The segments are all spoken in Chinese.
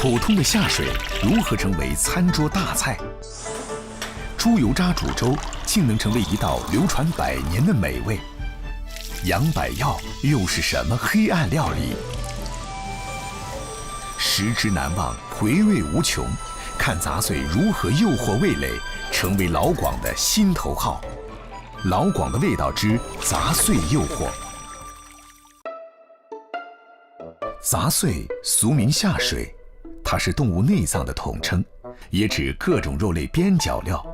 普通的下水如何成为餐桌大菜？猪油渣煮粥竟能成为一道流传100年的美味？杨百药又是什么黑暗料理？食之难忘，回味无穷。看杂碎如何诱惑味蕾，成为老广的心头好。老广的味道之杂碎诱惑。杂碎俗名下水，它是动物内脏的统称，也指各种肉类边角料。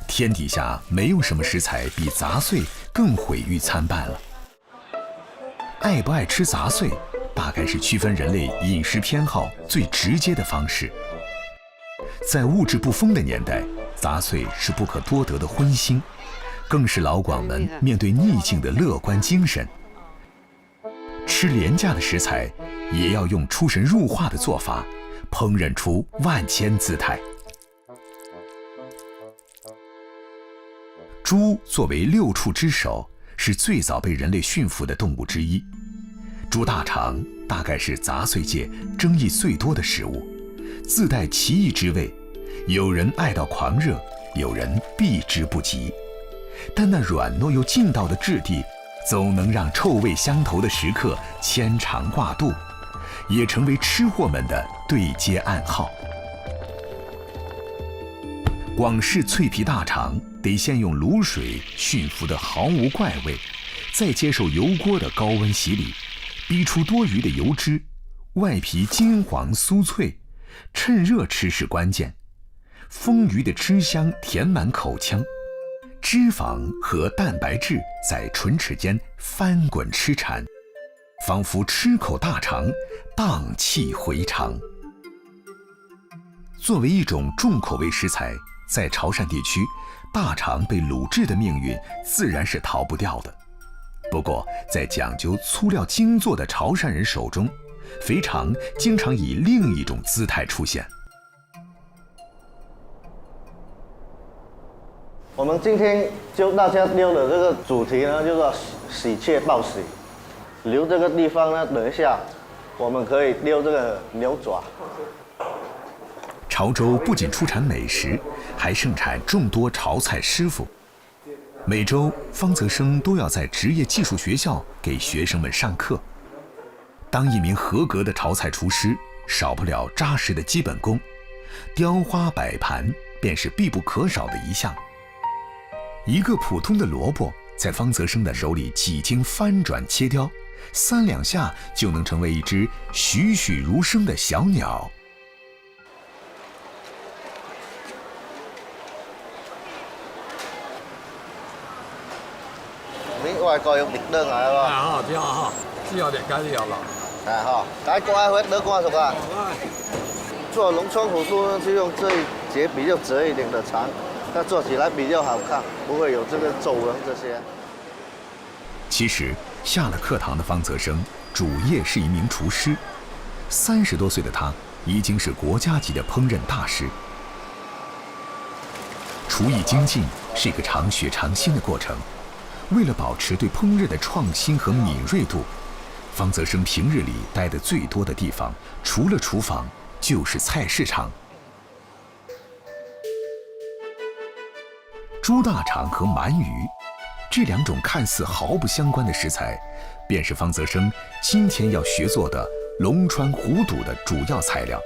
天底下没有什么食材比杂碎更毁誉参半了。爱不爱吃杂碎，大概是区分人类饮食偏好最直接的方式。在物质不丰的年代，杂碎是不可多得的荤腥，更是老广们面对逆境的乐观精神。吃廉价的食材，也要用出神入化的做法，烹饪出万千姿态。猪作为6畜之首，是最早被人类驯服的动物之一。猪大肠大概是杂碎界争议最多的食物，自带奇异之味，有人爱到狂热，有人避之不及。但那软糯又劲道的质地，总能让臭味相投的食客牵肠挂肚，也成为吃货们的对接暗号。广式脆皮大肠得先用卤水驯服得毫无怪味，再接受油锅的高温洗礼，逼出多余的油脂，外皮金黄酥脆，趁热吃是关键。丰腴的汁香填满口腔，脂肪和蛋白质在唇齿间翻滚吃缠，仿佛吃口大肠，荡气回肠。作为一种重口味食材，在潮汕地区，大肠被卤制的命运自然是逃不掉的。不过，在讲究粗料精做的潮汕人手中，肥肠经常以另一种姿态出现。我们今天教大家溜的这个主题呢，叫做喜鹊报喜。溜这个地方呢，等一下我们可以溜这个牛爪。潮州不仅出产美食，还盛产众多潮菜师傅。每周，方泽生都要在职业技术学校给学生们上课。当一名合格的潮菜厨师，少不了扎实的基本功，雕花摆盘便是必不可少的一项。一个普通的萝卜，在方泽生的手里几经翻转切雕，3两下就能成为一只栩栩如生的小鸟。你外國用滴đơn lại không? À, thì họ chỉ有點解有了。啊哈，來過來會得過熟啊。做龍川虎肚呢，就用這一節比較折一點的腸，它做起來比較好看，不會有這個皺紋這些。其實下了課堂的方澤生，主業是一名廚師。30多歲的他，已經是國家級的烹飪大師。廚藝精進是一個常學常新的過程。為了保持對烹飪的創新和敏銳度，方澤生平日裡待得最多的地方，除了廚房，就是菜市場。豬大腸和鰻魚這兩種看似毫不相關的食材，便是方澤生今天要學做的龍川虎肚的主要材料。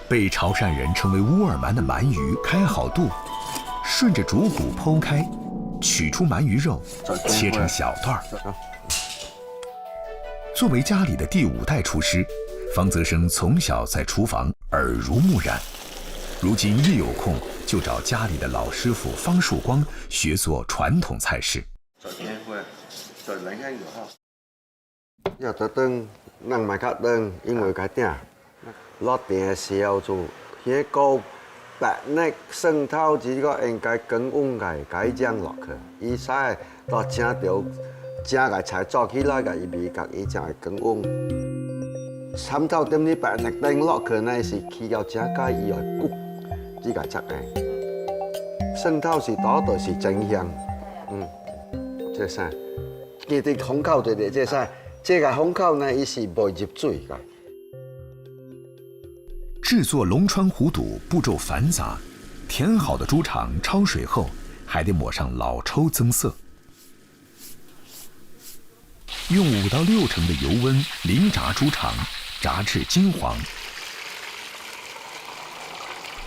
被潮汕人稱為烏爾蠻的鰻魚開好肚，順着主骨剖開，取出鰻魚肉，切成小段。作為家裡的第5代廚師，方澤生從小在廚房耳濡目染，如今一有空就找家裡的老師傅方樹光學做傳統菜式。要得燈，能買卡燈，因為cái tiền，落店嘅時候就迄個白肉生頭只個應該更溫嘅醬落去，伊使到整條整個菜做起來嘅伊味覺伊就係更溫。參透點啲白肉燈落去呢是起到整個伊會焗，呢個質嘅。生頭是多度是真香，即係佢哋烘烤對對，即係。這個烘烤呢，伊是無入水嘅。制作龙川虎肚步骤繁杂，填好的猪肠焯水后，还得抹上老抽增色。用5到6成的油温淋炸猪肠，炸至金黄。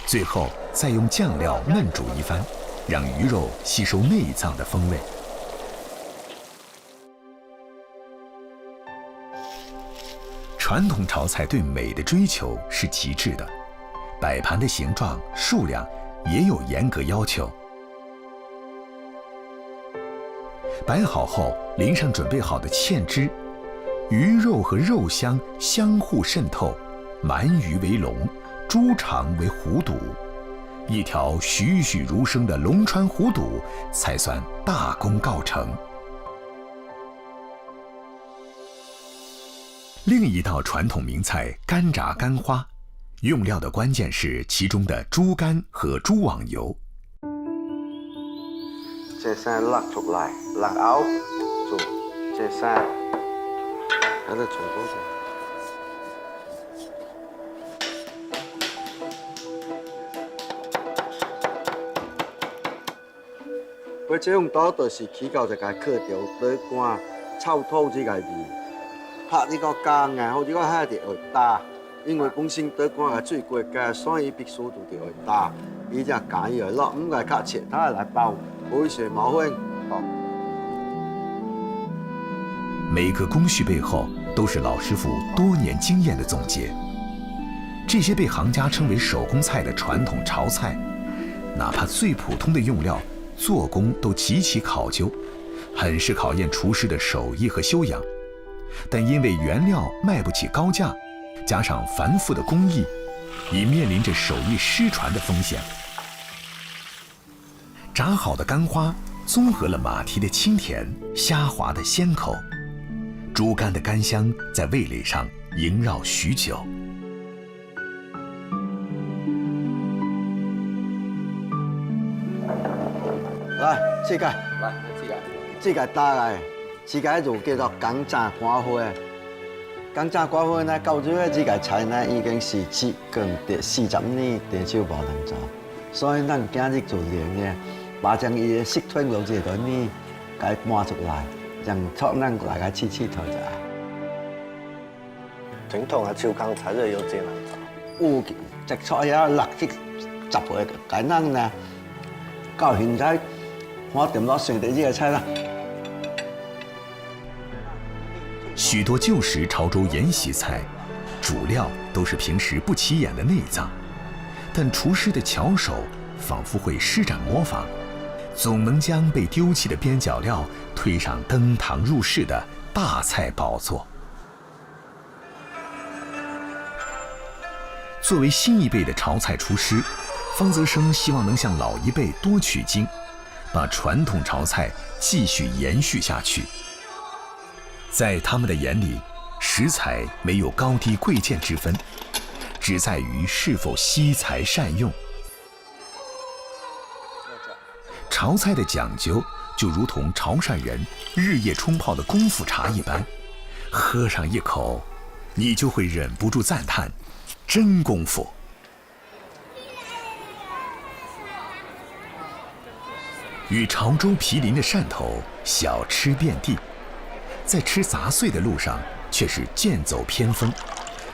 最后再用酱料焖煮一番，让鱼肉吸收内脏的风味。传统炒菜对美的追求是极致的，摆盘的形状、数量也有严格要求。摆好后，淋上准备好的芡汁，鱼肉和肉香相互渗透，鳗鱼为龙，猪肠为虎肚，一条栩栩如生的龙川虎肚才算大功告成。另一道传统名菜干炸干花，用料的关键是其中的猪肝和猪网油。這晒落出嚟，落熬做這晒，喺度重複嘅。佢這種刀就是起到就係去掉對乾臭土這個味。拍呢個羹啊，好似個蝦條去打，因為本身對乾係最貴嘅，所以必須要去打。呢只羹要落5個卡切，它來包，每時冇分。每个工序背后都是老师傅多年经验的总结。这些被行家称为手工菜的传统潮菜，哪怕最普通的用料，做工都极其考究，很是考验厨师的手艺和修养。但因为原料卖不起高价，加上繁复的工艺，已面临着手艺失传的风险。炸好的干花综合了马蹄的清甜、虾滑的鲜口，猪肝的干香在味蕾上萦绕许久。來，這個打來，這個就叫做乾炸乾花。乾炸乾花呢，到最後這個菜呢已經是接近40年地少無能做，所以咱今日做練呢，把將伊嘅色吞落這個呢，給抹出來，讓錯咱大家吃頭就。傳統嘅潮坑菜就有這樣做。有隻菜呀，落去十個解咱呢，到現在我點落選的這個菜啦。许多旧时潮州沿袭菜，主料都是平时不起眼的内脏，但厨师的巧手仿佛会施展魔法，总能将被丢弃的边角料推上登堂入室的大菜宝座。作为新一辈的潮菜厨师，方泽生希望能向老一辈多取经，把传统潮菜继续延续下去。在他们的眼里，食材没有高低贵贱之分，只在于是否惜才善用。潮菜的讲究就如同潮汕人日夜冲泡的功夫茶一般，喝上一口，你就会忍不住赞叹：真功夫！与潮州毗邻的汕头，小吃遍地。在吃杂碎的路上，却是剑走偏锋。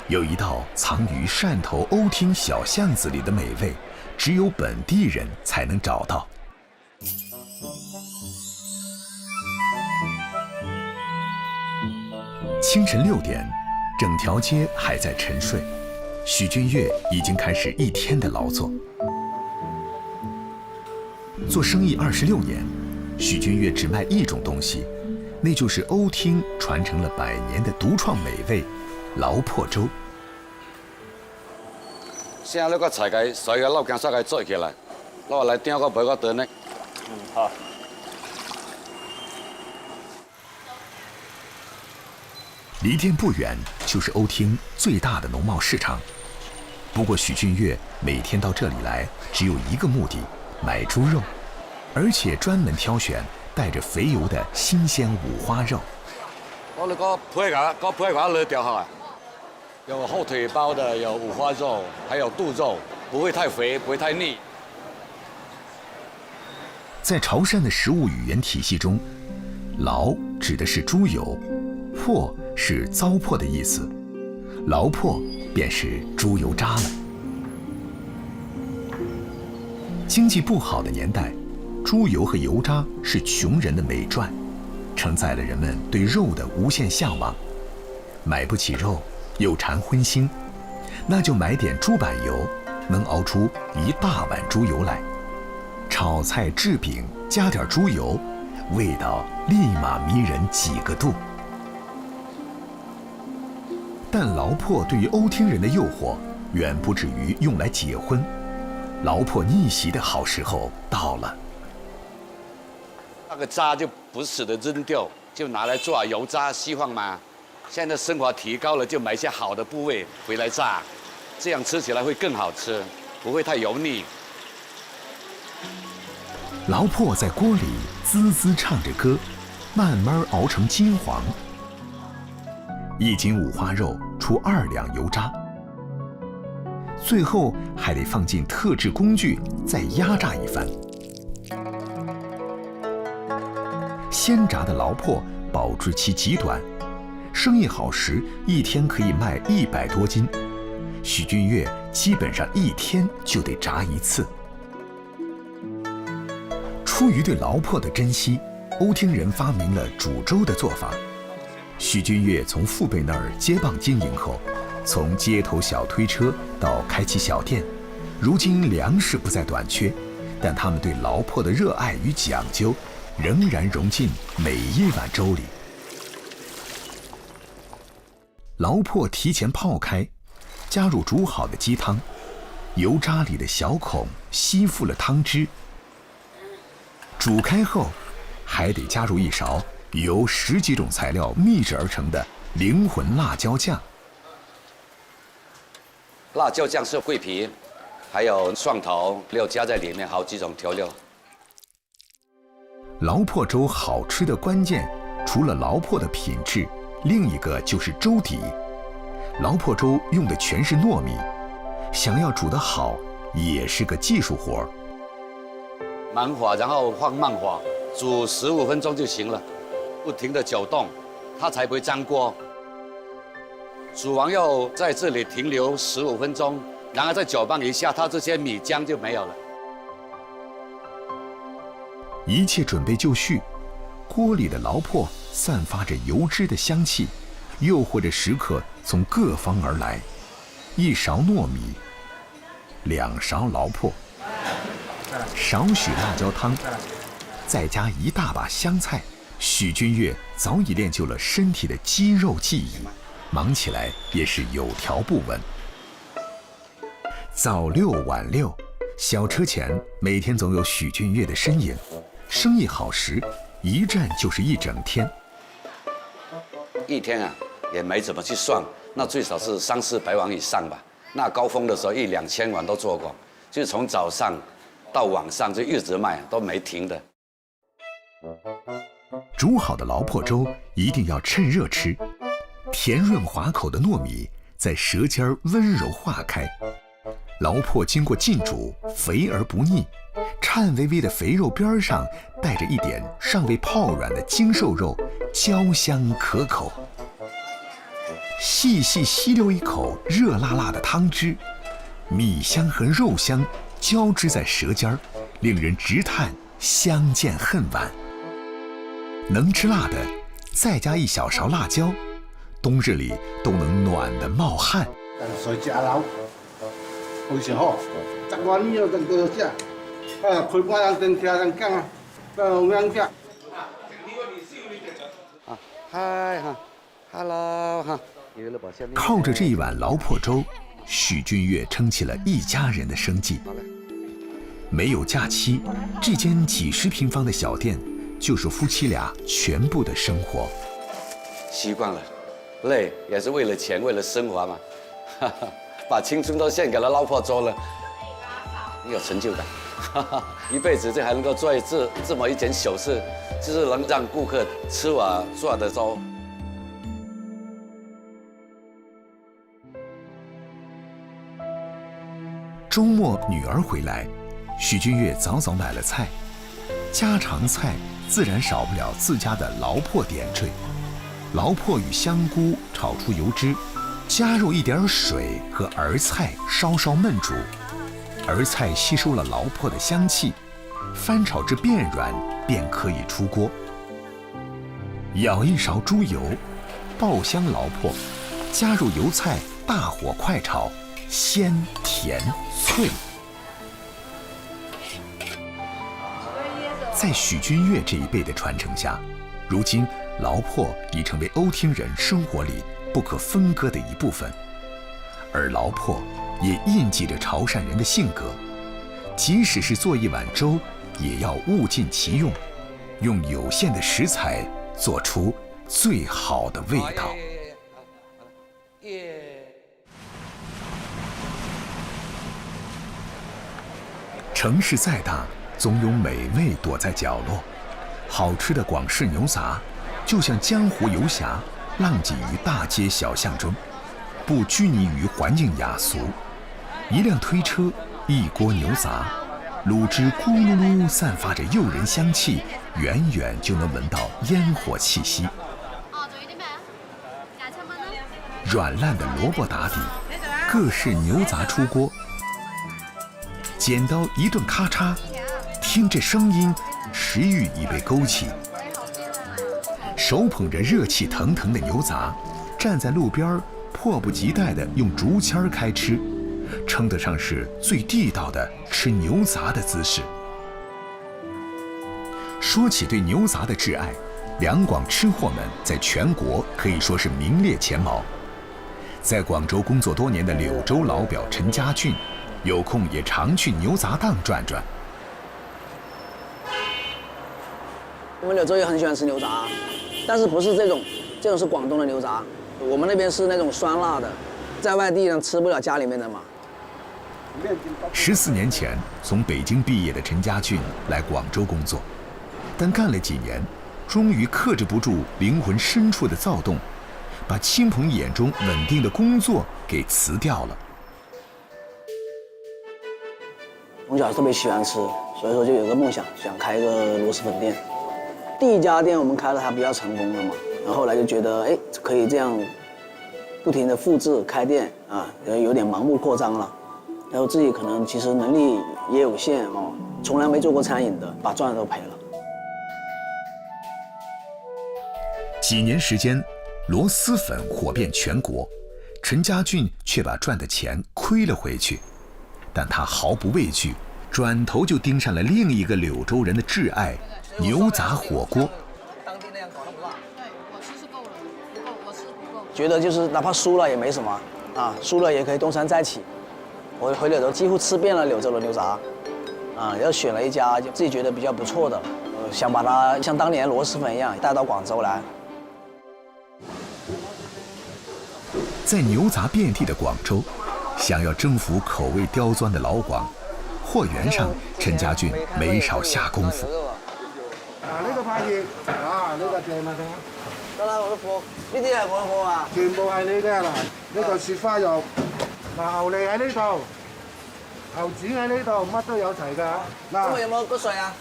有一道藏于汕头瓯厅小巷子里的美味，只有本地人才能找到。清晨6点，整条街还在沉睡，许君悦已经开始一天的劳作。做生意26年，许君悦只卖一种东西。那就是瓯厅传承了100年的独创美味——老破粥。现在那个菜个所有老姜沙个做起来，攞嚟點個俾個蛋呢？好。离店不远就是瓯厅最大的农贸市场。不过许俊悦每天到这里来，只有一个目的：买猪肉，而且专门挑选带着肥油的新鲜五花肉。我哋個配架，你掉下來。有后腿包的，有五花肉，还有肚肉，不会太肥，不会太腻。在潮汕的食物语言体系中，劳指的是猪油，破是糟粕的意思，劳破便是猪油渣了。经济不好的年代，猪油和油渣是穷人的美馔，承载了人们对肉的无限向往。买不起肉，又馋荤腥，那就买点猪板油，能熬出一大碗猪油来。炒菜制饼加点猪油，味道立马迷人几个度。但劳破对于欧厅人的诱惑，远不止于用来结婚。劳破逆袭的好时候到了。那个渣就不舍得扔掉，就拿来做油渣，希望嘛，现在生活提高了，就买一些好的部位回来炸，这样吃起来会更好吃，不会太油腻。劳破在锅里滋滋唱着歌，慢慢熬成金黄。1斤五花肉出2两油渣，最后还得放进特制工具再压榨一番。鲜炸的劳破保质期极短，生意好时1天可以卖100多斤。许君悦基本上1天就得炸1次。出于对劳破的珍惜，欧厅人发明了煮粥的做法。许君悦从父辈那儿接棒经营后，从街头小推车到开起小店，如今粮食不再短缺，但他们对劳破的热爱与讲究仍然融进每一碗粥里。劳破提前泡开，加入煮好的鸡汤，油渣里的小孔吸附了汤汁。煮开后，还得加入1勺由10几种材料秘制而成的灵魂辣椒酱。辣椒酱是桂皮，还有蒜头，又加在里面好几种调料。劳破粥好吃的关键，除了劳破的品质，另一个就是粥底。劳破粥用的全是糯米，想要煮得好，也是个技术活儿。慢火，然后放慢火，煮15分钟就行了，不停的搅动，它才不会粘锅。煮完要在这里停留15分钟，然后再搅拌一下，它这些米浆就没有了。一切准备就绪，锅里的劳破散发着油脂的香气，诱惑着食客从各方而来。1勺糯米，2勺劳破，少许辣椒汤，再加一大把香菜。许君悦早已练就了身体的肌肉记忆，忙起来也是有条不紊。早6晚6，小车前每天总有许君悦的身影。生意好时，一站就是1整天。1天啊，也没怎么去算，那最少是300-400碗以上吧。那高峰的时候1-2千碗都做过，就是从早上到晚上就一直卖，都没停的。煮好的劳破粥一定要趁热吃，甜润滑口的糯米在舌尖温柔化开。劳破经过浸煮，肥而不腻，颤巍巍的肥肉边上带着一点尚未泡软的精瘦肉，焦香可口。细细吸溜一口热辣辣的汤汁，米香和肉香交织在舌尖，令人直叹相见恨晚。能吃辣的，再加1小勺辣椒，冬日里都能暖得冒汗。水食樓，非常好。習慣呢個更多食，佢把人更吃人講啊，咁樣食。啊，嗨哈 ，hello 哈。靠着这一碗劳破粥，许君悦撑起了一家人的生计。没有假期，这间几10平方的小店就是夫妻俩全部的生活。习惯了，累也是为了钱，为了生活嘛。把青春都献给了劳破粥了，有成就感。一辈子这还能够做这么一件小事，就是能让顾客吃我做的粥。周末女儿回来，许君悦早早买了菜，家常菜自然少不了自家的劳破点缀。劳破与香菇炒出油脂，加入一点水和儿菜稍稍焖煮，儿菜吸收了劳破的香气，翻炒至变软便可以出锅。舀一勺猪油，爆香劳破，加入油菜，大火快炒，鲜甜脆。在许君悦这一辈的传承下，如今劳破已成为瓯厅人生活里不可分割的一部分，而劳破也印记着潮汕人的性格，即使是做一碗粥，也要物尽其用，用有限的食材做出最好的味道。城市再大，总有美味躲在角落。好吃的广式牛杂，就像江湖游侠，浪迹于大街小巷中，不拘泥于环境雅俗。一辆推车，一锅牛杂，卤汁咕噜噜散发着诱人香气，远远就能闻到烟火气息。软烂的萝卜打底，各式牛杂出锅，剪刀一顿咔嚓，听这声音，食欲已被勾起。手捧着热气腾腾的牛杂，站在路边，迫不及待地用竹签开吃，称得上是最地道的吃牛杂的姿势。说起对牛杂的挚爱，两广吃货们在全国可以说是名列前茅。在广州工作多年的柳州老表陈家俊，有空也常去牛杂档转转。我们柳州也很喜欢吃牛杂，但是不是这种是广东的牛杂，我们那边是那种酸辣的，在外地呢吃不了家里面的嘛。14年前从北京毕业的陈家俊来广州工作，但干了几年，终于克制不住灵魂深处的躁动，把亲朋眼中稳定的工作给辞掉了。从小特别喜欢吃，所以说就有个梦想，想开一个螺蛳粉店。第一家店我们开了还比较成功了嘛，然后后来就觉得哎，可以这样不停的复制开店啊，有点盲目扩张了。然后自己可能其实能力也有限哦，从来没做过餐饮的，把赚的都赔了。几年时间，螺蛳粉火遍全国，陈家俊却把赚的钱亏了回去，但他毫不畏惧，转头就盯上了另一个柳州人的挚爱——牛杂火锅。当地那样搞得不辣。对，我吃够了，不够，我吃不够。觉得就是哪怕输了也没什么啊，输了也可以东山再起。我回柳州几乎吃遍了柳州的牛杂，啊，然后选了一家就自己觉得比较不错的，想把它像当年螺蛳粉一样带到广州来。在牛杂遍地的广州，想要征服口味刁钻的老广，货源上陈家俊没少下功夫。呢個派熱，呢個正啊！得啦，我都貨，呢啲係我嘅貨啊！全部係你嘅嗱，呢個雪花肉，牛脷喺呢度，牛展喺呢度，乜都有齊㗎。今日有冇骨髓啊？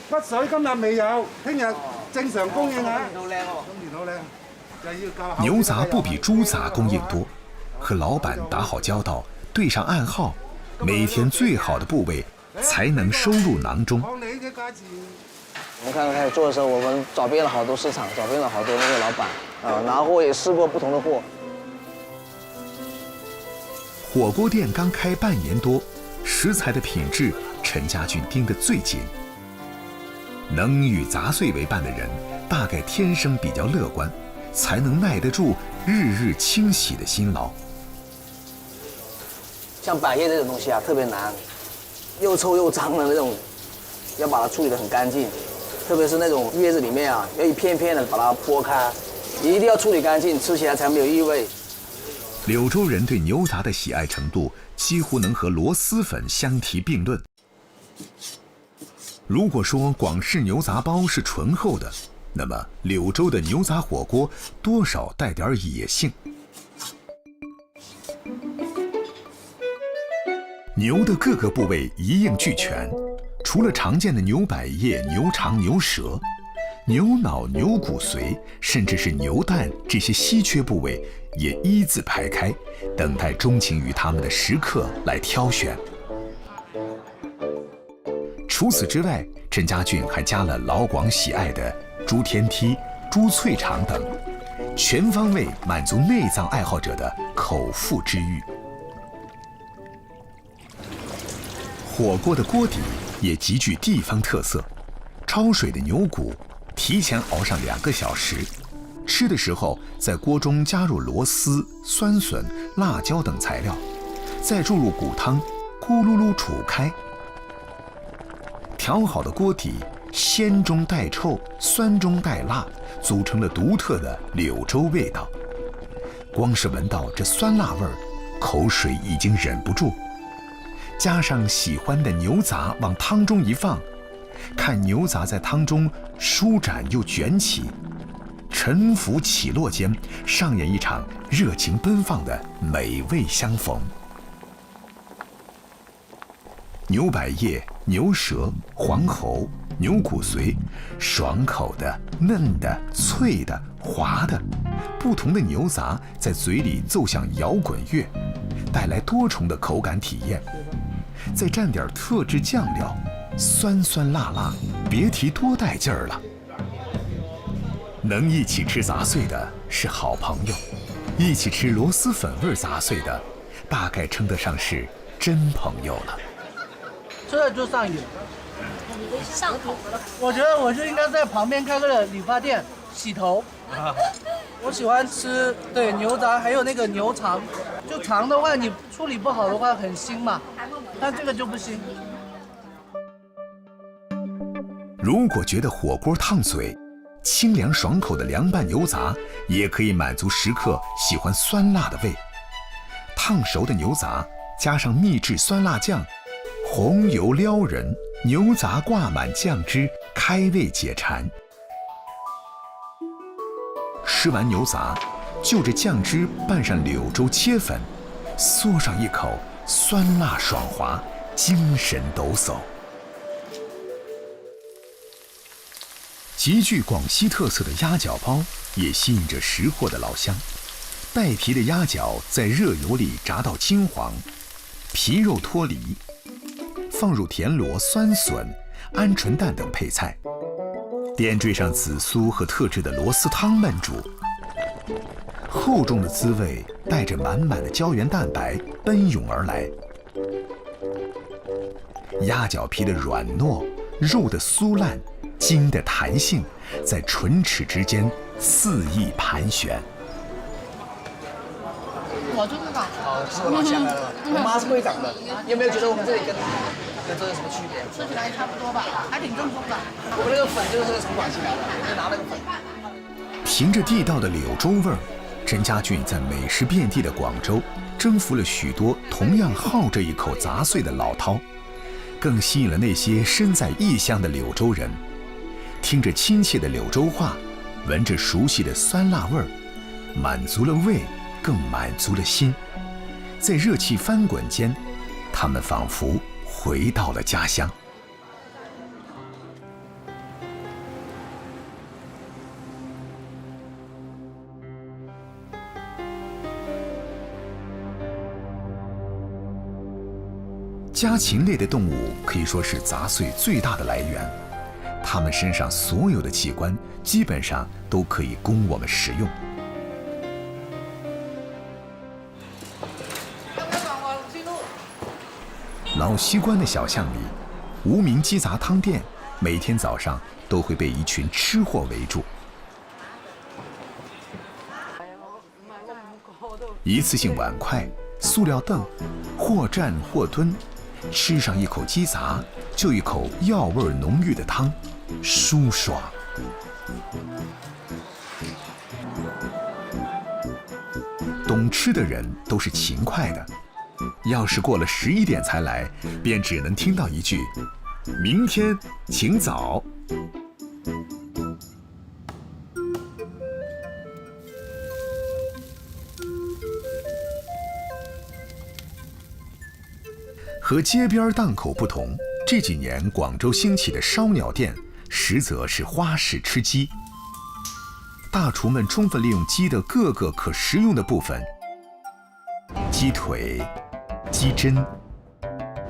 骨髓今日未有，聽日正常供應啊！都靚喎，今年好靚。牛杂不比猪杂供应多，和老板打好交道，对上暗号，每天最好的部位才能收入囊中。我们刚开始做的时候，我们找遍了好多市场，找遍了好多那个老板啊，拿货也试过不同的货。火锅店刚开半年多，食材的品质陈家俊盯得最紧。能与杂碎为伴的人，大概天生比较乐观，才能耐得住日日清洗的辛劳。像百叶这种东西啊，特别难，又臭又脏的那种，要把它处理得很干净。特别是那种叶子里面啊，要一片片的把它剥开，一定要处理干净，吃起来才没有异味。柳州人对牛杂的喜爱程度，几乎能和螺蛳粉相提并论。如果说广式牛杂包是醇厚的，那么柳州的牛杂火锅多少带点野性。牛的各个部位一应俱全，除了常见的牛百叶、牛肠、牛舌、牛脑、牛骨髓，甚至是牛蛋这些稀缺部位，也一字排开，等待钟情于它们的食客来挑选。除此之外，陈家俊还加了老广喜爱的猪天梯、猪脆肠等，全方位满足内脏爱好者的口腹之欲。火锅的锅底也极具地方特色，焯水的牛骨提前熬上2个小时，吃的时候在锅中加入螺丝、酸笋、辣椒等材料，再注入骨汤，咕噜噜煮开。调好的锅底鲜中带臭，酸中带辣，组成了独特的柳州味道。光是闻到这酸辣味儿，口水已经忍不住。加上喜欢的牛杂往汤中一放，看牛杂在汤中舒展又卷起，沉浮起落间上演一场热情奔放的美味相逢。牛百叶、牛舌、黄喉、牛骨髓，爽口的、嫩的、脆的、滑的，不同的牛杂在嘴里奏响摇滚乐，带来多重的口感体验。再蘸点特制酱料，酸酸辣辣，别提多带劲儿了。能一起吃杂碎的是好朋友，一起吃螺蛳粉味杂碎的，大概称得上是真朋友了。吃了就上瘾，上头了。我觉得我就应该在旁边开个理发店洗头。我喜欢吃牛杂，还有那个牛肠，就肠的话你处理不好的话很腥嘛，但这个就不腥。如果觉得火锅烫嘴，清凉爽口的凉拌牛杂也可以满足食客喜欢酸辣的胃。烫熟的牛杂加上秘制酸辣酱，红油撩人，牛杂挂满酱汁，开胃解馋。吃完牛杂，就着酱汁拌上柳州切粉，嗦上一口，酸辣爽滑，精神抖擞。极具广西特色的鸭脚包也吸引着识货的老乡。带皮的鸭脚在热油里炸到金黄，皮肉脱离，放入田螺、酸笋、鹌鹑蛋等配菜，点缀上紫苏和特制的螺丝汤焖煮。厚重的滋味带着满满的胶原蛋白奔涌而来。鸭脚皮的软糯，肉的酥烂，筋的弹性，在唇齿之间肆意盘旋。我就是吧。哦，是我老乡来了。我妈是会长的。你有没有觉得我们这里跟这有什么区别？吃起来差不多吧，还挺正宗的。我们那个粉就是从广西来的，就拿那个粉。凭着地道的柳州味儿，陈家俊在美食遍地的广州征服了许多同样好这一口杂碎的老饕，更吸引了那些身在异乡的柳州人。听着亲切的柳州话，闻着熟悉的酸辣味儿，满足了胃，更满足了心。在热气翻滚间，他们仿佛回到了家乡。家禽类的动物可以说是杂碎最大的来源，它们身上所有的器官基本上都可以供我们食用。老西关的小巷里，无名鸡杂汤店每天早上都会被一群吃货围住。一次性碗筷、塑料凳，或站或蹲，吃上一口鸡杂，就一口药味浓郁的汤，舒爽。懂吃的人都是勤快的，要是过了11点才来，便只能听到一句：“明天请早。”和街边档口不同，这几年广州兴起的烧鸟店，实则是花式吃鸡。大厨们充分利用鸡的各个可食用的部分，鸡腿、鸡胗、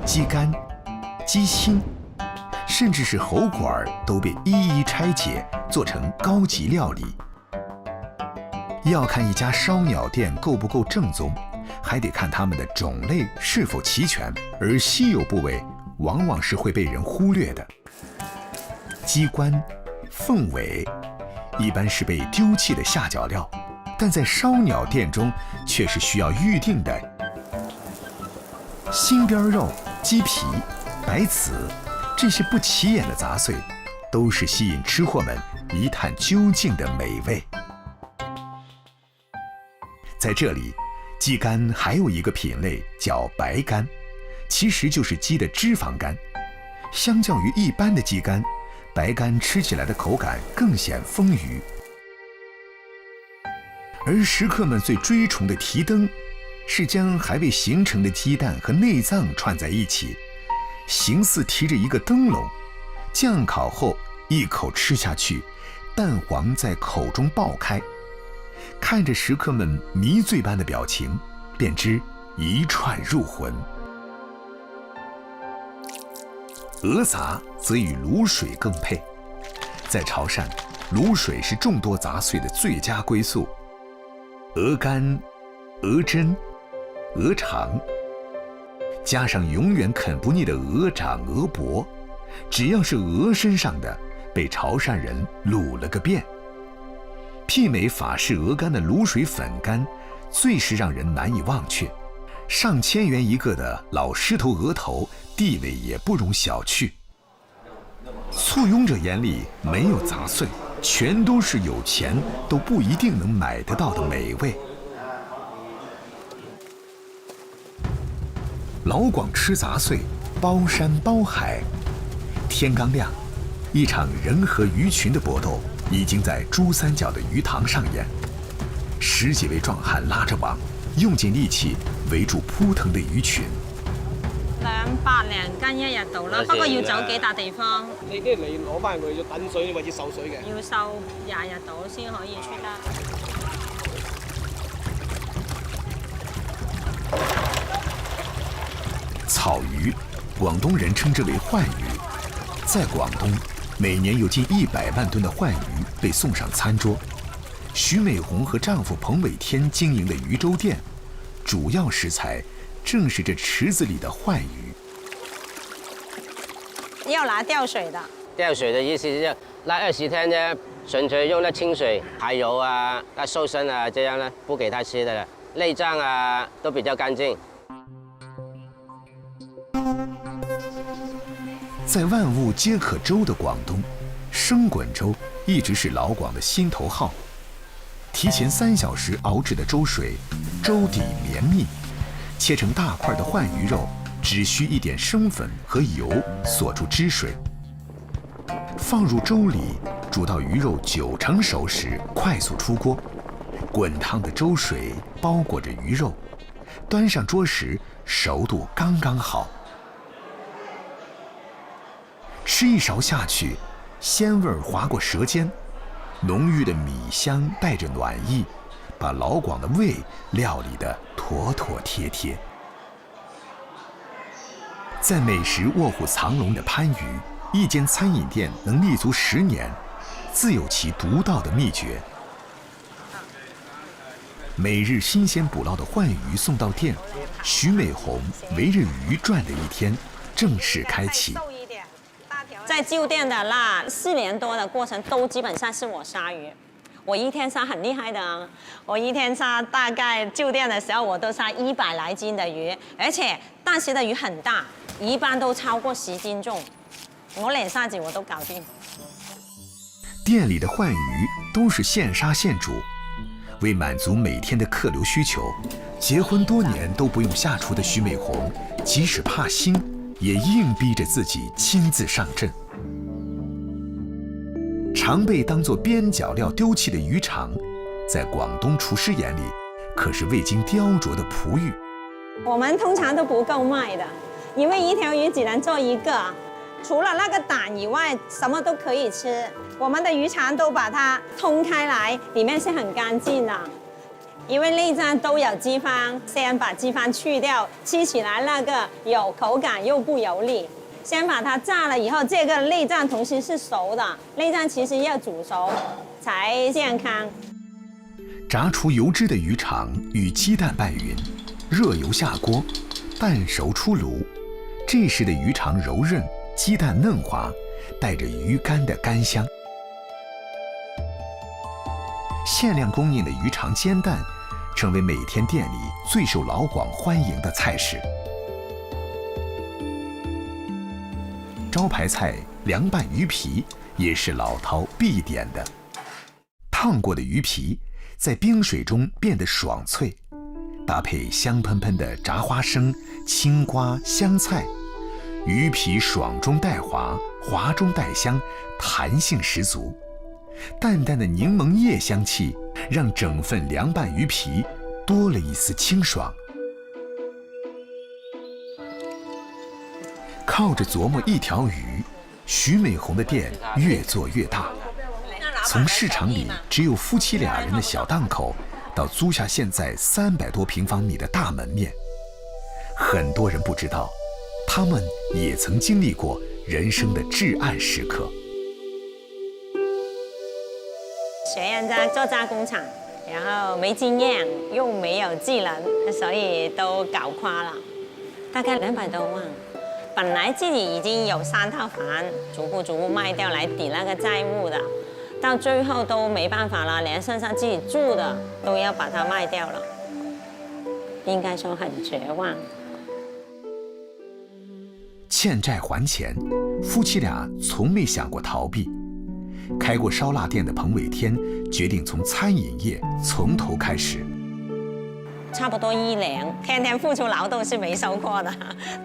鸡肝、鸡心，甚至是喉管都被一一拆解，做成高级料理。要看一家烧鸟店够不够正宗，还得看它们的种类是否齐全，而稀有部位往往是会被人忽略的。鸡冠、凤尾一般是被丢弃的下脚料，但在烧鸟店中却是需要预定的。心边肉、鸡皮、白子，这些不起眼的杂碎，都是吸引吃货们一探究竟的美味。在这里，鸡肝还有一个品类叫白肝，其实就是鸡的脂肪肝。相较于一般的鸡肝，白肝吃起来的口感更显丰腴。而食客们最追崇的提灯，是将还未形成的鸡蛋和内脏串在一起，形似提着一个灯笼，酱烤后一口吃下去，蛋黄在口中爆开。看着食客们迷醉般的表情，便知一串入魂。鹅杂则与卤水更配，在潮汕，卤水是众多杂碎的最佳归宿。鹅肝、鹅胗、鹅肠，加上永远啃不腻的鹅掌、鹅脖，只要是鹅身上的，被潮汕人卤了个遍。媲美法式鹅肝的卤水粉干，最是让人难以忘却。上千元一个的老狮头鹅头，地位也不容小觑。簇拥者眼里没有杂碎，全都是有钱都不一定能买得到的美味。老广吃杂碎，包山包海。天刚亮，一场人和鱼群的搏斗已经在珠三角的鱼塘上演。10几位壮汉拉着网，用尽力氣圍住撲騰的魚群。200零斤一日到啦，不過要走幾笪地方。你啲嚟攞翻佢要等水或者受水嘅。要受20日到先可以出得。草魚，廣東人稱之為鯇魚。在廣東，每年有近100萬噸的鯇魚被送上餐桌。徐美紅和丈夫彭偉天經營的魚粥店，主要食材正是這池子裡的鯇魚。要拿吊水的。吊水的意思是那20天呢，純粹用那清水、排油啊、那瘦身啊，這樣呢，不給它吃的了。內臟啊都比較乾淨。在萬物皆可粥的廣東，生滾粥一直是老廣的心頭好。提前3小時熬制的粥水，粥底綿密，切成大塊的鯇魚肉，只需一點生粉和油鎖住汁水，放入粥裡，煮到魚肉90%熟時，快速出鍋。滾燙的粥水包裹着魚肉，端上桌時熟度剛剛好。吃一勺下去，鮮味滑過舌尖。濃郁的米香帶着暖意，把老廣的胃料理得妥妥帖帖。在美食卧虎藏龍的番禺，一間餐飲店能立足10年，自有其獨到的秘訣。每日新鮮捕撈的鯇魚送到店，徐美紅圍着魚轉的一天正式開啟。在舊店的那4年多的過程，都基本上是我殺魚。我一天殺很厲害的啊！我一天殺大概舊店的時候，我都殺100來斤的魚，而且當時的魚很大，一般都超過10斤重。我連殺子我都搞定。店裡的鯇魚都是現殺現煮，為滿足每天的客流需求，結婚多年都不用下廚的徐美紅，即使怕腥，也硬逼着自己親自上陣。常被當作邊角料丟棄的魚腸，在廣東廚師眼裡，可是未經雕琢的璞玉。我們通常都不夠賣的，因为一条鱼只能做一个，除了那个胆以外，什么都可以吃。我们的鱼肠都把它通开来，里面是很干净的。因为内脏都有脂肪，先把脂肪去掉，吃起来那个有口感又不油腻。先把它炸了以后，这个内脏同时是熟的，内脏其实要煮熟才健康。炸出油脂的鱼肠与鸡蛋拌匀，热油下锅，蛋熟出炉。这时的鱼肠柔韧，鸡蛋嫩滑，带着鱼干的干香。限量供应的鱼肠煎蛋，成为每天店里最受老广欢迎的菜式。招牌菜凉拌鱼皮也是老饕必点的。烫过的鱼皮在冰水中变得爽脆，搭配香喷喷的炸花生、青瓜、香菜，鱼皮爽中带滑，滑中带香，弹性十足。淡淡的柠檬叶香气，让整份凉拌鱼皮多了一丝清爽。靠着琢磨一条鱼，徐美红的店越做越大。从市场里只有夫妻俩人的小档口，到租下现在300多平方米的大门面，很多人不知道，他们也曾经历过人生的至暗时刻。学院在做加工厂，然后没经验又没有技能，所以都搞垮了，大概200多万。本来自己已经有3套房，逐步卖掉来抵那个债务的，到最后都没办法了，连身上自己住的都要把它卖掉了，应该说很绝望。欠债还钱，夫妻俩从没想过逃避。开过烧腊店的彭伟天决定从餐饮业从头开始。差不多1年，天天付出劳动是没收获的，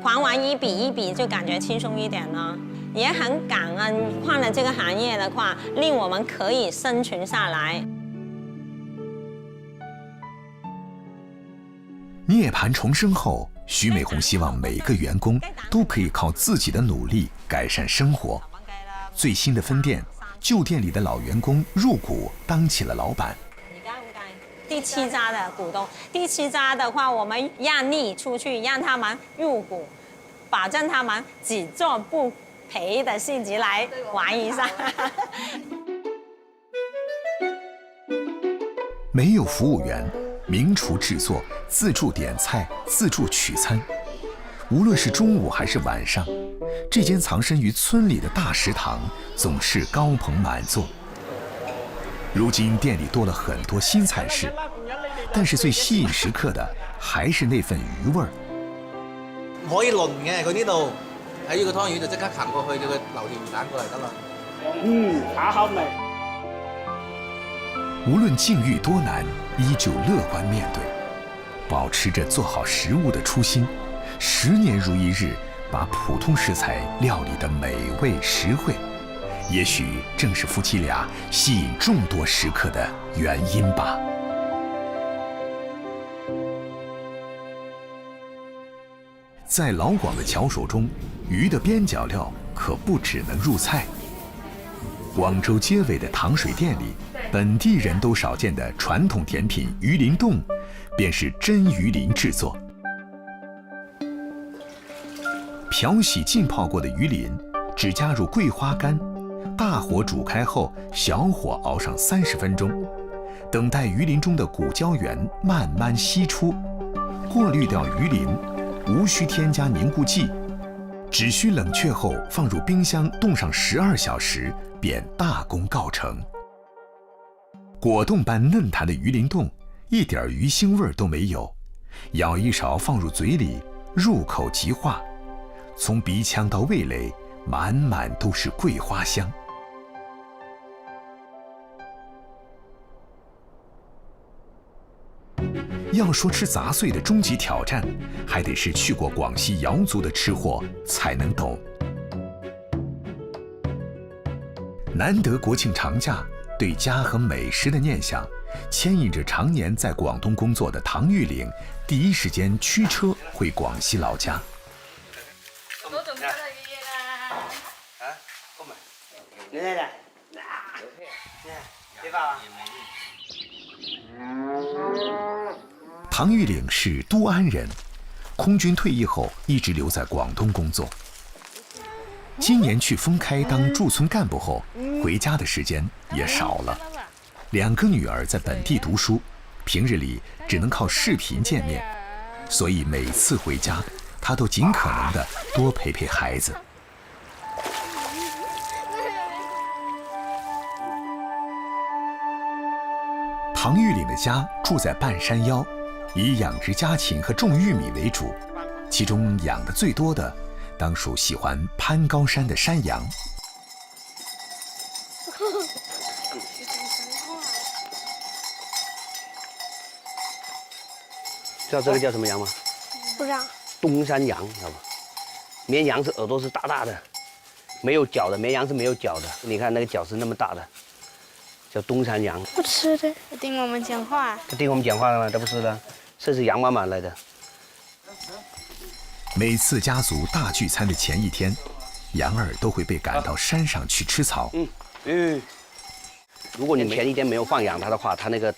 还完一笔就感觉轻松一点了，也很感恩换了这个行业的话，令我们可以生存下来。涅槃重生后，徐美红希望每个员工都可以靠自己的努力改善生活。最新的分店，旧店里的老员工入股当起了老板。第7家的股东，第7家的话，我们让利出去，让他们入股，保证他们只做不赔的性质来玩一下。没有服务员，名厨制作，自助点菜，自助取餐。无论是中午还是晚上，这间藏身于村里的大食堂总是高朋满座。如今店里多了很多新菜式，但是最吸引食客的还是那份鱼味儿。唔可以輪嘅，佢呢度睇住個湯魚就即刻擒過去，叫佢留條魚蛋過嚟得啦。ขา口味。無論境遇多難，依舊樂觀面對，保持着做好食物的初心，10年如一日，把普通食材料理得美味實惠。也許正是夫妻倆吸引眾多食客的原因吧。在老廣的巧手中，魚的邊角料可不只能入菜。廣州街尾的糖水店里，本地人都少見的傳統甜品魚鱗凍，便是真魚鱗製作。漂洗浸泡過的魚鱗，只加入桂花乾，大火煮開後，小火熬上30分鐘，等待魚鱗中的骨膠原慢慢析出，過濾掉魚鱗，無需添加凝固劑，只需冷卻後放入冰箱凍上12小時，便大功告成。果凍般嫩彈的魚鱗凍，一點魚腥味都沒有，舀一勺放入嘴裡，入口即化，從鼻腔到味蕾，滿滿都是桂花香。要說吃雜碎的終極挑戰，還得是去過廣西瑤族的吃貨才能懂。難得國慶長假，對家和美食的念想，牽引着常年在廣東工作的唐玉嶺，第一時間驅車回廣西老家。来，对吧？唐玉岭是都安人，空军退役后一直留在广东工作。今年去丰开当驻村干部后，回家的时间也少了。2个女儿在本地读书，平日里只能靠视频见面，所以每次回家，他都尽可能的多陪陪孩子。唐玉岭的家住在半山腰，以养殖家禽和种玉米为主，其中养的最多的当属喜欢攀高山的山羊。知道这个叫什么羊吗？不知道。东山羊，知道吧？绵羊是耳朵是大大的，没有角的，绵羊是没有角的。你看那个角是那么大的，叫东山羊。不吃的，听我们讲话。他听我们讲话了吗？他不是的，这是羊妈妈来的。每次家族大聚餐的前一天，羊儿都会被赶到山上去吃草。如果你前一天没有放养它的话，它那个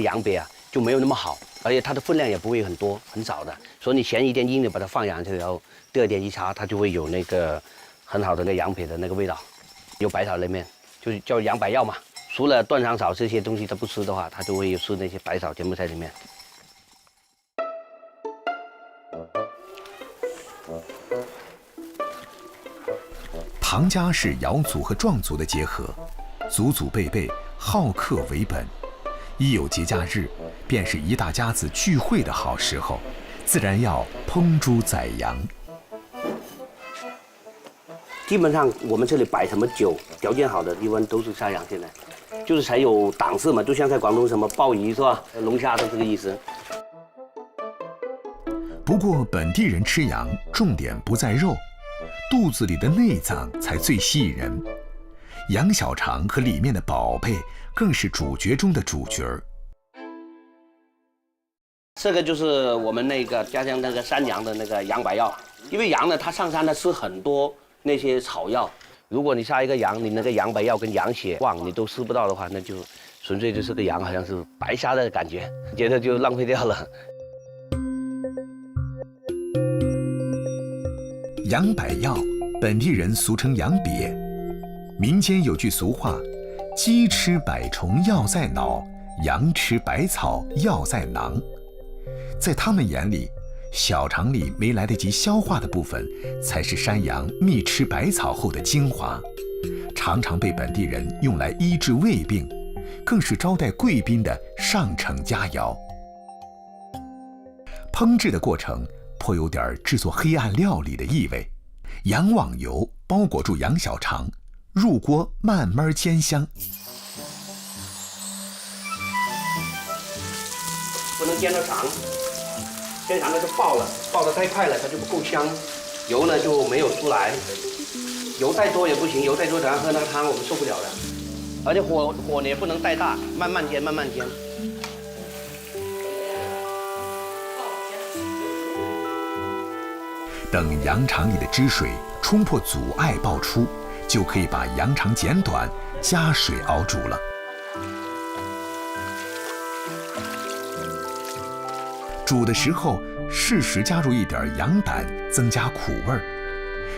羊瘪啊就没有那么好，而且它的分量也不会很多，很少的。所以你前一天硬的把它放养，然后第2天一插，它就会有那个很好的那羊瘪的那个味道，有百草里面就是叫羊百药嘛。除了断肠草这些东西它不吃的话，它就会有吃那些百草，全部在里面。唐家是瑶族和壮族的结合，祖祖辈辈好客为本，一有节假日，便是一大家子聚会的好时候，自然要烹猪宰羊。基本上我们这里摆什么酒，条件好的地方都是杀羊，现在就是才有档次嘛，就像在广东什么鲍鱼是吧，龙虾都这个意思。不过本地人吃羊重点不在肉，肚子里的内脏才最吸引人。羊小肠和里面的宝贝更是主角中的主角。这个就是我们那个家乡那个山羊的那个羊百药，因为羊呢它上山它吃很多那些草药，如果你杀一个羊，你那个羊百药跟羊血旺你都吃不到的话，那就纯粹就是个羊好像是白杀的感觉，觉得就浪费掉了。羊百药，本地人俗称羊瘪。民间有句俗话：鸡吃百虫药在脑，羊吃百草药在囊。在他们眼里，小肠里没来得及消化的部分，才是山羊觅吃百草后的精华，常常被本地人用来医治胃病，更是招待贵宾的上乘佳肴。烹制的过程颇有点制作黑暗料理的意味。羊网油包裹住羊小肠，入锅慢慢煎香。不能煎得长，煎长了就爆了，爆得太快了它就不够香，油呢就没有出来。油太多也不行，油太多咱喝那个汤我们受不了的。而且火也不能太大，慢慢煎，慢慢煎。等羊肠里的汁水冲破阻碍爆出，就可以把羊肠剪短，加水熬煮了。煮的时候适时加入一点羊胆，增加苦味儿，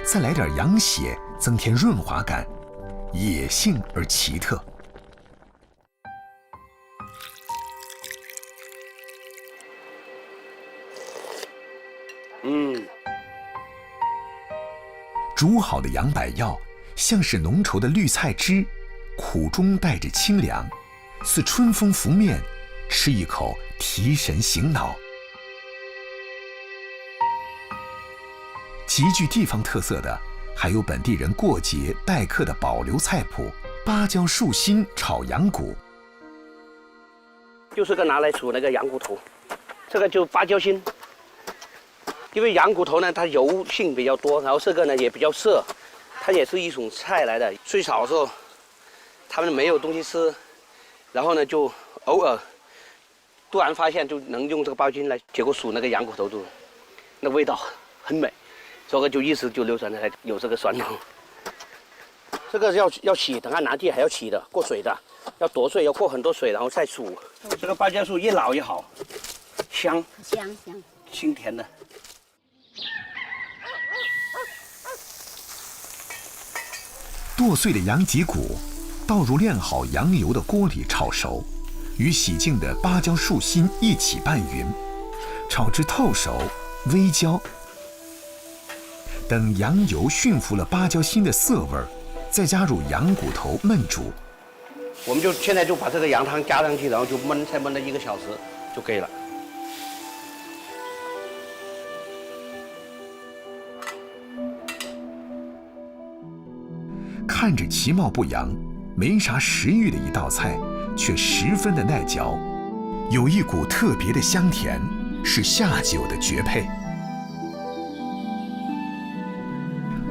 再来点羊血，增添润滑感，野性而奇特。煮好的羊百药像是浓稠的绿菜汁，苦中带着清凉，似春风拂面，吃一口提神醒脑。极具地方特色的还有本地人过节待客的保留菜谱——芭蕉树心炒羊骨。就是个拿来煮那个羊骨头，这个就芭蕉心。因为羊骨头呢，它油性比较多，然后这个呢也比较涩，它也是一种菜来的。最早的时候，他们没有东西吃，然后呢就偶尔突然发现就能用这个芭蕉心来，结果煮那个羊骨头就那味道很美，所以就一直就流传下来有这个传统。这个要洗，等下拿去还要洗的，过水的，要剁碎，要过很多水，然后再煮。这个芭蕉树越老越好，香清甜的。剁碎的羊脊骨倒入炼好羊油的锅里炒熟，与洗净的芭蕉树心一起拌匀，炒至透熟，微焦。等羊油驯服了芭蕉心的涩味儿，再加入羊骨头焖煮。我们现在就把这个羊汤加上去，然后就焖，再焖了1个小时就可以了。看着其貌不扬、没啥食欲的一道菜，却十分的耐嚼，有一股特别的香甜，是下酒的绝配。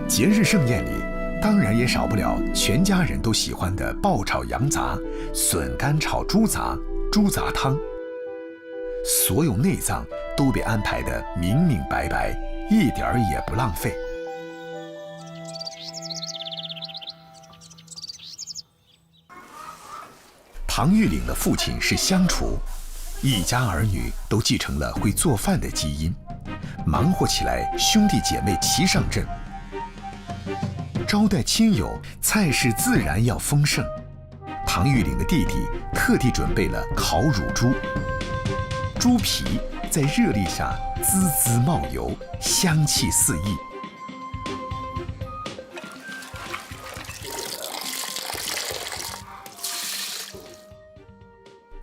节日盛宴里，当然也少不了全家人都喜欢的爆炒羊杂、笋干炒猪杂、猪杂汤。所有内脏都被安排得明明白白，一点儿也不浪费。唐玉岭的父亲是乡厨，一家儿女都继承了会做饭的基因，忙活起来兄弟姐妹齐上阵。招待亲友，菜式自然要丰盛。唐玉岭的弟弟特地准备了烤乳猪，猪皮在热力下滋滋冒油，香气四溢。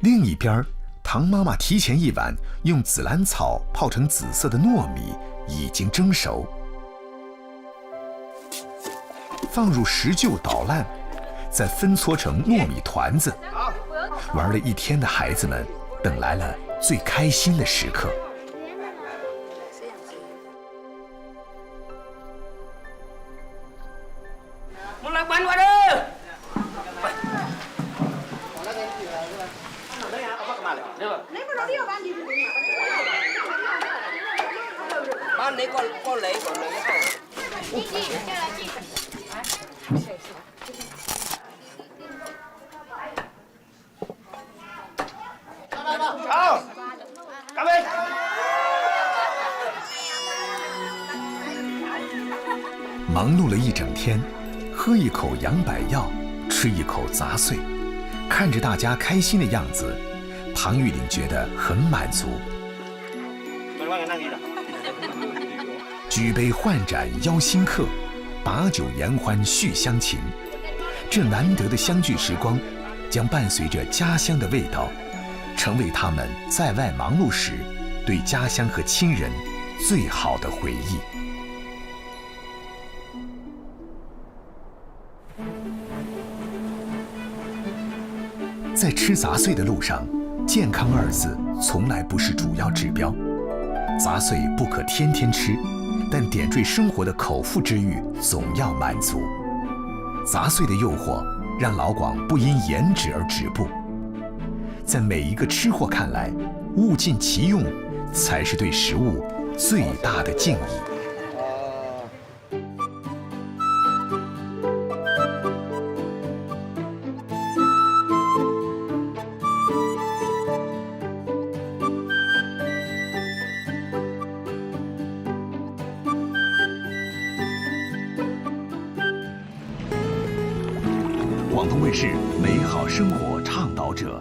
另一边，唐妈妈提前1晚用紫兰草泡成紫色的糯米已经蒸熟，放入石臼捣烂，再分搓成糯米团子。玩了一天的孩子们等来了最开心的时刻。我来玩玩了。Bạn đấy con lấy không? Cảm ơn. 忙碌了一整天，喝一口羊柏药，吃一口杂碎，看着大家开心的样子，唐玉岭觉得很满足。举杯换盏邀新客，把酒言欢续乡情。这难得的相聚时光，将伴随着家乡的味道，成为他们在外忙碌时对家乡和亲人最好的回忆。在吃杂碎的路上，健康2字从来不是主要指标。杂碎不可天天吃，但点缀生活的口腹之欲总要满足。杂碎的诱惑让老广不因颜值而止步。在每一个吃货看来，物尽其用才是对食物最大的敬意。广东卫视美好生活倡导者。